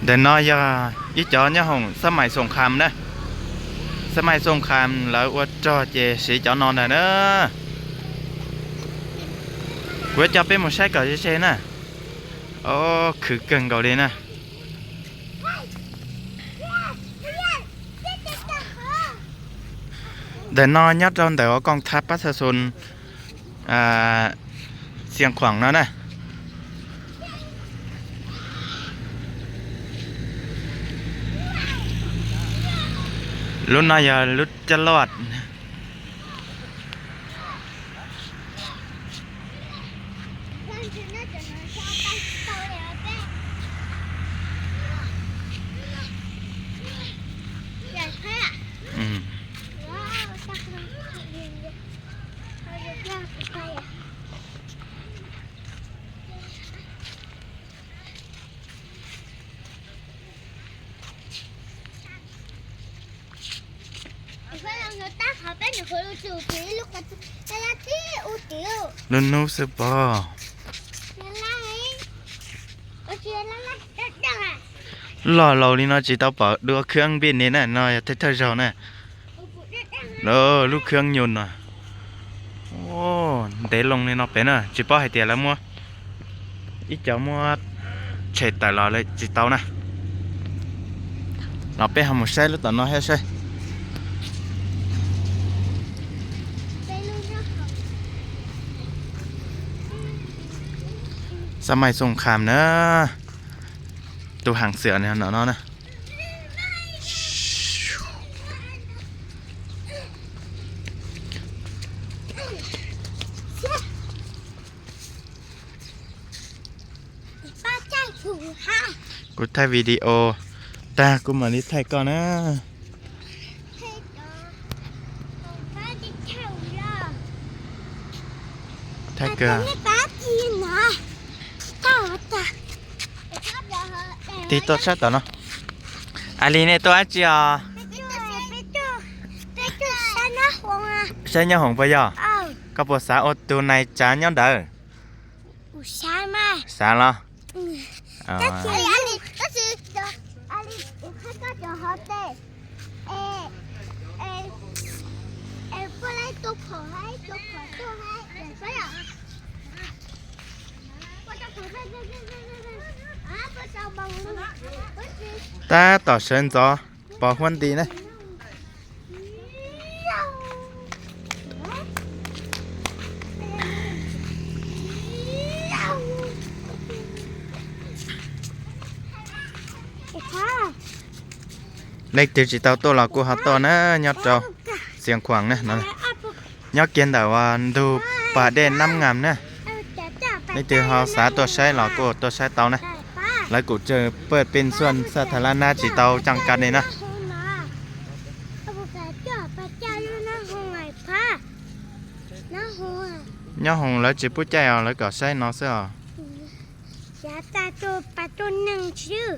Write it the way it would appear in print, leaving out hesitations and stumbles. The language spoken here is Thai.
เดี๋ยวน้อยอย่าอีจอเนี่ยหงสมัยสงครามนะสมัยสงครามแล้วว่าจอเจสีจอนอนน่ะเนอะว่าจะเป็นหมดใช่ก่อนเฉยๆนะโอ้คือเก่งเกาหลีนะเดี๋ยวน้อยยัดเราแต่ว่ากองทัพประชาชนเสียงขวางนั่นนะลุ้นนายลุ้นจะรอดนุ่นนุ่สปอรอเรานี่เนาะจีตาปอดูเครื่องบินนี่นะน้อยเท่ๆเราเนี่ยลูกเครื่องยนต์น่ะโอ้เดลงนี่เนาะเป็นอ่ะจีปอให้เตียแล้วมัวอีเจ้ามัวเฉดแต่เราเลยจีเต้านะเราไปหาหมูใช่หรือต่อน้อยให้ใช่สมัยสงครามนะตัวหางเสือเนี่ยเนาะนะกูถ่ายวิดีโอแต่กูมาลิถ่ายก่อนนะถ่ายเกินตีตัวชัดต่อเนาะอันนี้เนี่ยตัวจีอ๋อใช่ยังหงไปย่อก็ปวดสาอดตัวในจานย้อนเด้อสาเหรอตาต่อเชิญจอปอควันดีนะเล็กติดจิตเอาตัวเรากูหาตัวนะยอดจอเสียงขวางนะนั่นยอดเกียนแต่ว่าดูป่าเด่นน้ำงามนะในตีหอสาตัวใช้เรากูตัวใช้เตานะแล้วกูเจอเปิดเป็นส่วนสาธารณะจิตเตาจังกันเลยนะย่อหงแล้วจิปุ้ใจเอาแล้วก็ใช้น้องเสื้อตาตัวปลาตัวหนึ่งชื่อ